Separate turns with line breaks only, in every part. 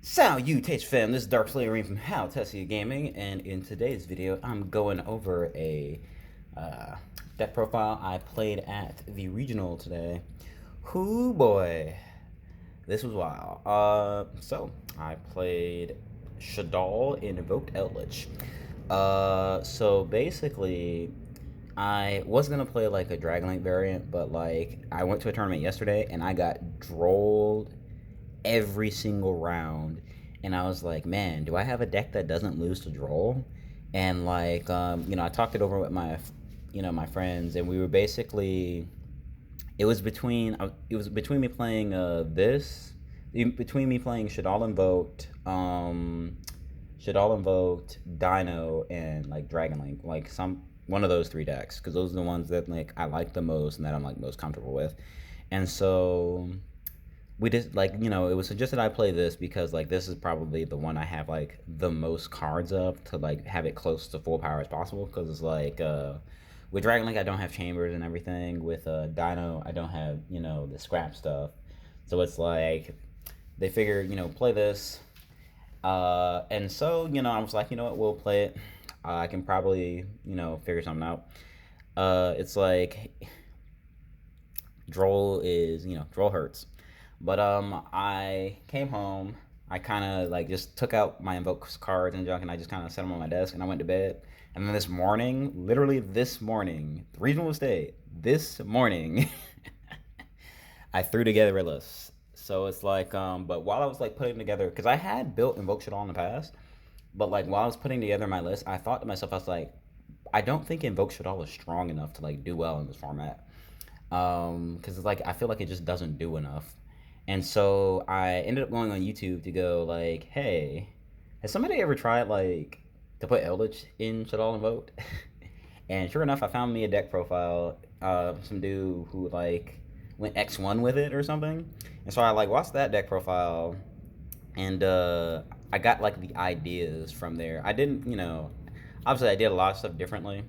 Salutations fam, this is Dark Slayer Arim from HaltessiaGaming, and in today's video I'm going over a deck profile I played at the regional today. Hoo boy, this was wild. So I played Shaddoll Invoked Eldlich. So basically I was gonna play like a Dragonlink variant, but like I went to a tournament yesterday and I got drolled every single round, and I was like, man, do I have a deck that doesn't lose to droll? And like I talked it over with my friends, and we were basically, it was between me playing between me playing Shaddoll Invoked, Dino, and like Dragonlink, like some one of those three decks, because those are the ones that like I like the most and that I'm like most comfortable with. And so we just like, it was suggested I play this because like this is probably the one I have like the most cards of, to like have it close to full power as possible, because it's like with Dragon Link I don't have chambers and everything. With Dino I don't have the scrap stuff, so it's like they figured play this, and so I was like, what, we'll play it. I can probably figure something out. It's like droll hurts. But I came home. I kind of like just took out my invoke cards and junk, and I just kind of set them on my desk, and I went to bed. And then this morning, literally this morning, the regional state, this morning, I threw together a list. So it's like, but while I was like putting together, because I had built Invoke Shaddoll in the past, but like while I was putting together my list, I thought to myself, I was like, I don't think Invoke Shaddoll is strong enough to like do well in this format. Because it's like I feel like it just doesn't do enough. And so I ended up going on YouTube to go like, hey, has somebody ever tried like to put Eldlich in Shaddoll Invoked? And sure enough, I found me a deck profile, some dude who like went X1 with it or something. And so I like watched that deck profile, and I got like the ideas from there. I didn't, obviously I did a lot of stuff differently.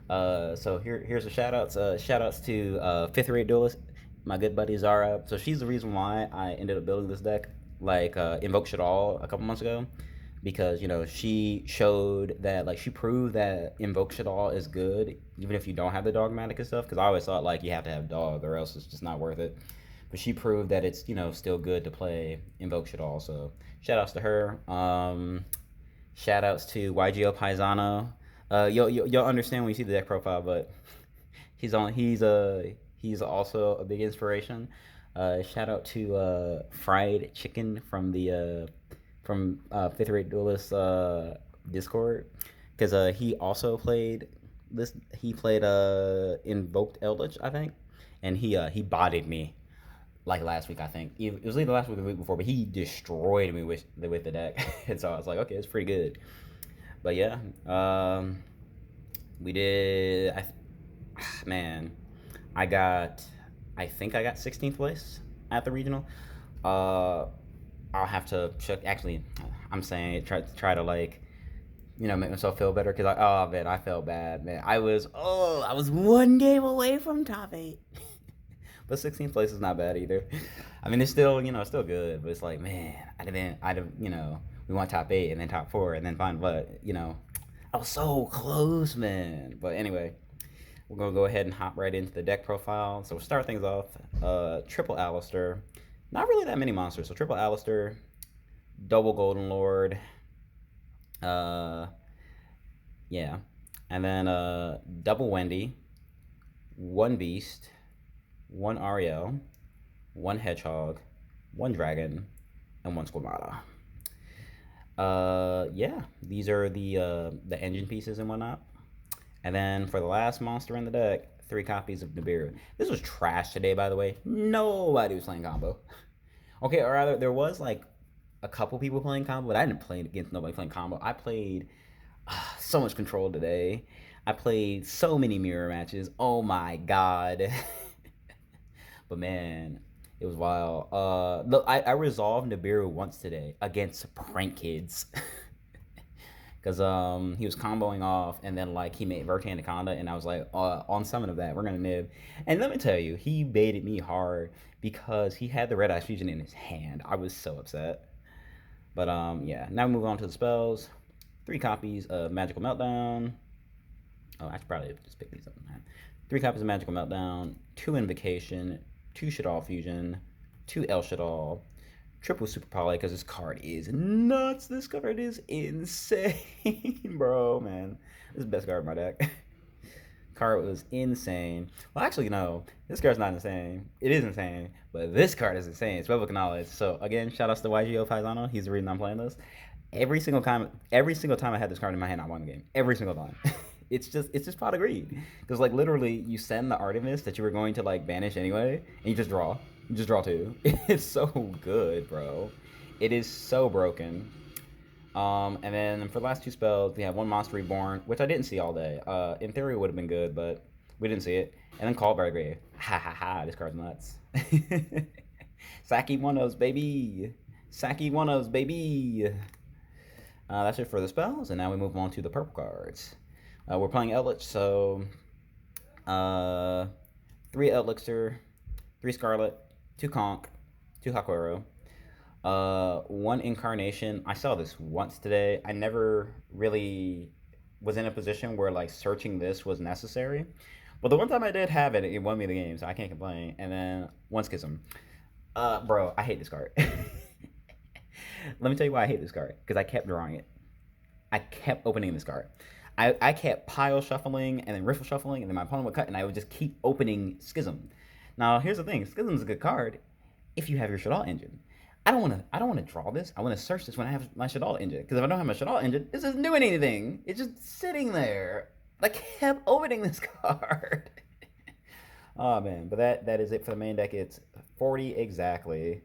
So here's the shout outs. Shout outs to fifth rate duelist, my good buddy Zara. So she's the reason why I ended up building this deck, like Invoke Shaddoll a couple months ago, because she showed that, like, she proved that Invoke Shaddoll is good even if you don't have the dogmatic and stuff. Because I always thought like you have to have dog or else it's just not worth it. But she proved that it's still good to play Invoke Shaddoll. So shout outs to her. Shout outs to Yugioh Paisano. You'll understand when you see the deck profile, but he's also a big inspiration. Shout out to Fried Chicken from the Fifth Rate Duelist Discord, because he also played this. He played Invoked Eldlich, I think, and he bodied me like last week. I think it was either last week or the week before, but he destroyed me with the deck. And so I was like, okay, it's pretty good. But yeah, we did. Man, I think I got 16th place at the regional. I'll have to check. Actually, I'm saying try to like, make myself feel better, because man, I felt bad, man. I was one game away from top 8. But 16th place is not bad either. I mean, it's still, it's still good, but it's like, man, we want top 8 and then top 4 and then fine, but I was so close, man. But anyway, we're gonna go ahead and hop right into the deck profile. So we'll start things off. Triple Alistair. Not really that many monsters. So triple Alistair, double Golden Lord. Yeah. And then double Wendy, one Beast, one Ariel, one Hedgehog, one Dragon, and one Squamata. Yeah, these are the engine pieces and whatnot. And then for the last monster in the deck, 3 copies of Nibiru. This was trash today, by the way. Nobody was playing combo. Okay, or rather, there was like a couple people playing combo, but I didn't play against nobody playing combo. I played so much control today. I played so many mirror matches. Oh my god. But man, it was wild. Look, I resolved Nibiru once today against Prank Kids. Because he was comboing off, and then like he made Vertan Anaconda, and I was like, on summon of that, we're gonna nib. And let me tell you, he baited me hard because he had the Red Eye Fusion in his hand. I was so upset. But yeah. Now we move on to the spells. 3 copies of Magical Meltdown. Oh, I should probably just pick these up. 3 copies of Magical Meltdown, 2 Invocation, 2 Shaddoll Fusion, 2 El Shaddoll, triple Super Poly, because this card is nuts. This card is insane, bro, man. This is the best card in my deck. Card was insane. Well, actually, no. This card's not insane. It is insane, but this card is insane. It's public knowledge. So, again, shout outs to Yugioh Paisano. He's the reason I'm playing this. Every single time I had this card in my hand, I won the game. Every single time. It's just pot of greed. Because, like, literally, you send the Artemis that you were going to, like, banish anyway, and you just draw. You just draw 2. It's so good, bro. It is so broken. And then for the last 2 spells, we have 1 Monster Reborn, which I didn't see all day. In theory, it would have been good, but we didn't see it. And then Call by Grave. Ha ha ha, this card's nuts. Saki one-ofs, baby. Saki one-ofs, baby. That's it for the spells, and now we move on to the purple cards. We're playing Eldlich, so 3 Elixir, 3 Scarlet, 2 Conch, 2 Hakuero, 1 Incarnation. I saw this once today. I never really was in a position where like searching this was necessary. But the one time I did have it, it won me the game, so I can't complain. And then 1 Schism. Bro, I hate this card. Let me tell you why I hate this card. Because I kept drawing it. I kept opening this card. I kept pile shuffling and then riffle shuffling, and then my opponent would cut, and I would just keep opening Schism. Now, here's the thing. Schism is a good card if you have your Shaddoll engine. I don't want to draw this. I want to search this when I have my Shaddoll engine. Because if I don't have my Shaddoll engine, this isn't doing anything. It's just sitting there. I kept opening this card. Oh, man. But that is it for the main deck. It's 40 exactly.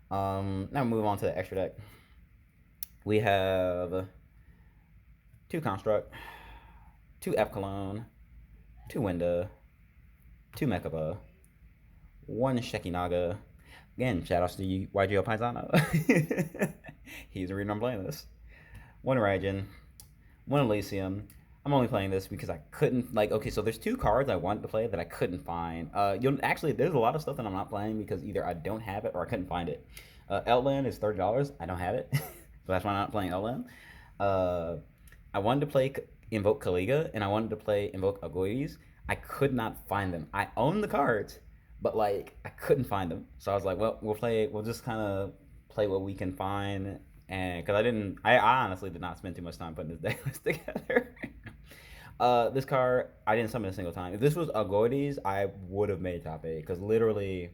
Now move on to the extra deck. We have 2 Construct, 2 Epcalone, 2 Winda, 2 Mechaba, 1 Shekinaga. Again, shout outs to Yugioh Paisano. He's the reason I'm playing this. 1 Raijin, 1 Elysium. I'm only playing this because I couldn't, okay, so there's 2 cards I wanted to play that I couldn't find. Actually, there's a lot of stuff that I'm not playing because either I don't have it or I couldn't find it. Outland is $30. I don't have it. So that's why I'm not playing Outland. I wanted to play Invoke Kaliga, and I wanted to play Invoke Agoides. I could not find them. I own the cards, but, I couldn't find them. So I was like, well, we'll just kind of play what we can find. And because I honestly did not spend too much time putting this deck list together. This card, I didn't summon a single time. If this was Agoides, I would have made top 8. Because literally,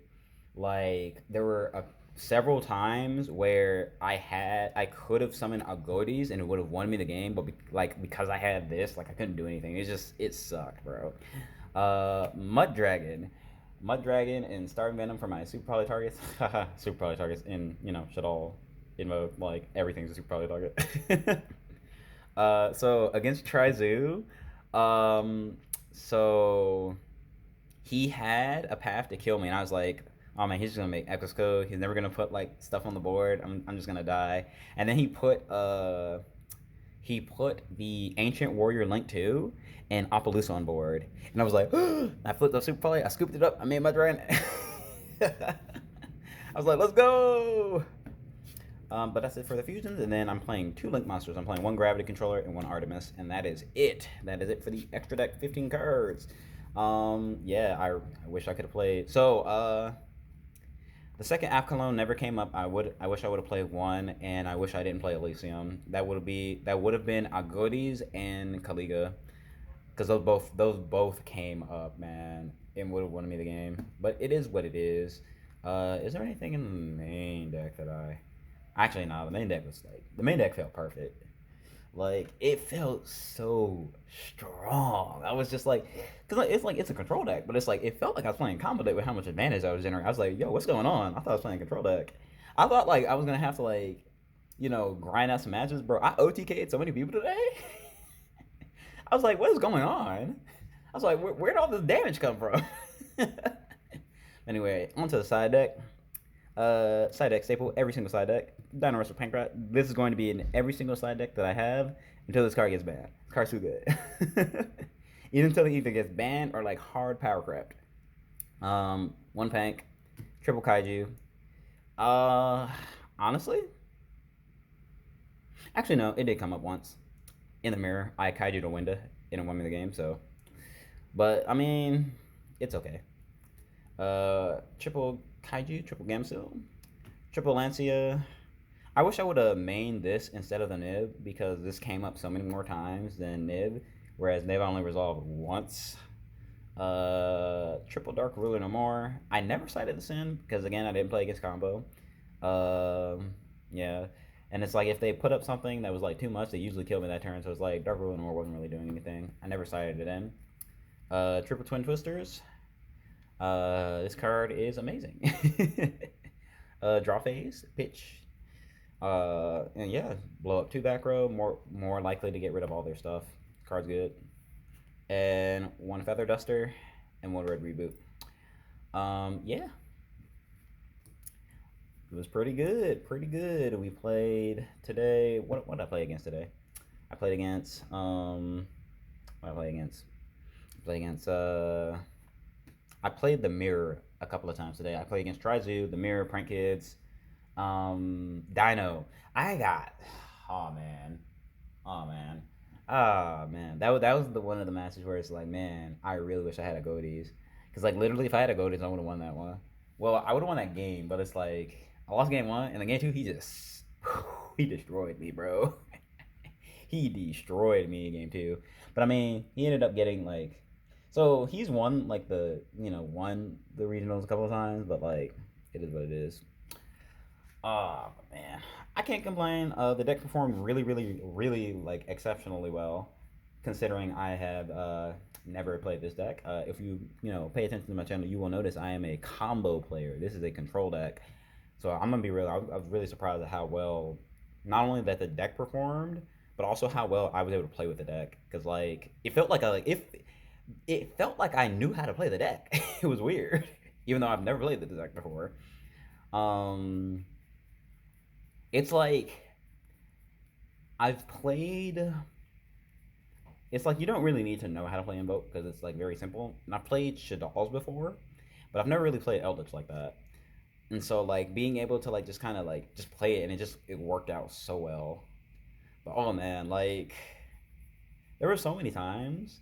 there were several times where I could have summoned Agoides and it would have won me the game, but because I had this, I couldn't do anything. It sucked, bro. Mud Dragon and Starving Venom for my Super Poly targets. Super Poly targets in Shaddoll Invoke, everything's a Super Poly target. So against Trizu, so he had a path to kill me, and I was like, oh man, he's just gonna make Echo's Code. He's never gonna put stuff on the board. I'm just gonna die. And then he put the Ancient Warrior Link 2 and Apollousa on board. And I was like, I flipped up Super Poly, I scooped it up, I made my dragon. I was like, let's go! But that's it for the fusions, and then I'm playing 2 Link monsters. I'm playing 1 Gravity Controller and 1 Artemis, and that is it. That is it for the extra deck, 15 cards. Yeah, I wish I could have played. So, the second Epcalone never came up. I wish I would have played 1, and I wish I didn't play Elysium. That would have been Agoides and Kaliga, because those both came up, man, and would have won me the game. But it is what it is. Is there anything in the main deck that actually, no, the main deck felt perfect. It felt so strong. I was just because it's a control deck, but it felt like I was playing combo deck with how much advantage I was generating. I was like, yo, what's going on? I thought I was playing control deck. I thought I was gonna have to grind out some matches, bro. I OTK'd so many people today. I was like, what is going on? I was like, where'd all this damage come from? Anyway, onto the side deck. Side deck staple, every single side deck. Dino Wrestle Pancrat. This is going to be in every single side deck that I have until this card gets banned. This card's too good. Even until it either gets banned or hard power crept. 1 Pank, triple Kaiju. Honestly, Actually, no, it did come up once in the mirror. I kaiju to window in one of the game, so. But I mean, it's okay. Triple kaiju, triple gamsil, triple lancia. I wish I would have mained this instead of the nib because this came up so many more times than nib, whereas nib I only resolved once. Triple dark ruler no more. I never cited the sin because again I didn't play against combo. Yeah, and it's like if they put up something that was like too much, they usually kill me that turn. So it's like dark ruler no more wasn't really doing anything. I never cited it in. Triple twin twisters. This card is amazing. Draw phase, pitch, and yeah, blow up two back row. More likely to get rid of all their stuff. Card's good. And one feather duster, and one red reboot. Yeah, it was pretty good. Pretty good. We played today. What did I play against today? I played against what did I play against? I played against I played the mirror a couple of times today. I played against Trizu, the mirror, Prank Kids, Dino. I got oh man. Oh man. Oh man. That was the one of the matches where it's like, man, I really wish I had a Goatees. Cause like literally if I had a Goatees, I would have won that one. Well, I would have won that game, but it's like I lost game one, and the game two he just he destroyed me, bro. He destroyed me in game two. But I mean, he ended up getting like so he's won like the won the regionals a couple of times, but like it is what it is. Oh man, I can't complain. The deck performed really, really, really like exceptionally well, considering I have never played this deck. If you pay attention to my channel, you will notice I am a combo player. This is a control deck, so I'm gonna be real. I was really surprised at how well, not only that the deck performed, but also how well I was able to play with the deck. Cause like it felt like it felt like I knew how to play the deck. It was weird, even though I've never played the deck before. Um, it's like I've played. It's like you don't really need to know how to play Invoke because it's like very simple. And I've played Shaddolls before, but I've never really played Eldlich like that. And so like being able to like just kind of like just play it and it worked out so well. But oh man, like there were so many times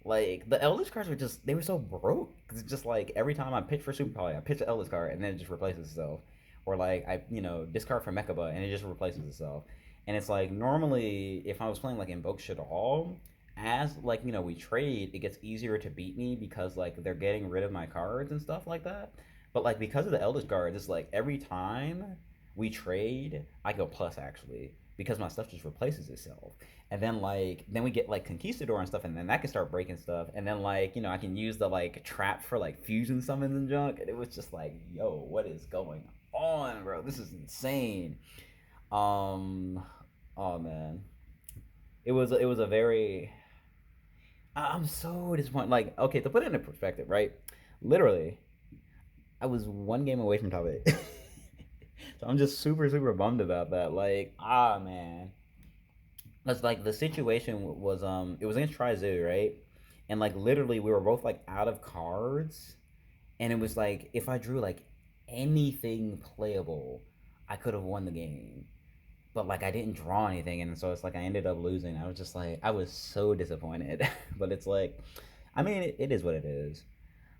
like the Eldritch cards were just they were so broke. Cause it's just like every time I pitch for Super Poly, I pitch the Eldritch card and then it just replaces itself. Or like I discard for Mechaba and it just replaces itself. And it's like normally if I was playing like Invoke Shaddoll, as like we trade, it gets easier to beat me because like they're getting rid of my cards and stuff like that. But like because of the Eldritch cards, it's like every time we trade, I go plus actually because my stuff just replaces itself. And then we get like Conquistador and stuff, and then that can start breaking stuff. And then like I can use the like trap for like fusion summons and junk. And it was just like, yo, what is going on, bro? This is insane. Um, oh man, it was a very. I'm so disappointed. Like, okay, to put it into perspective, right? Literally, I was one game away from top eight. So I'm just super super bummed about that. Like, man. It's like the situation was it was against Trizu, right? And like literally we were both like out of cards, and it was like if I drew like anything playable, I could have won the game. But like I didn't draw anything, and so it's like I ended up losing. I was just like I was so disappointed. But it's like, I mean, it is what it is.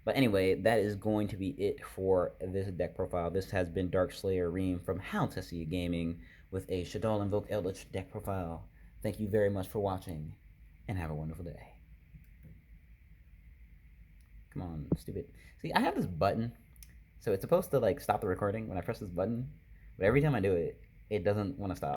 But anyway, that is going to be it for this deck profile. This has been Dark Slayer Reem from HaltessiaGaming with a Shaddoll Invoked Eldlich deck profile. Thank you very much for watching, and have a wonderful day. Come on, stupid. See, I have this button, so it's supposed to like stop the recording when I press this button, but every time I do it, it doesn't want to stop.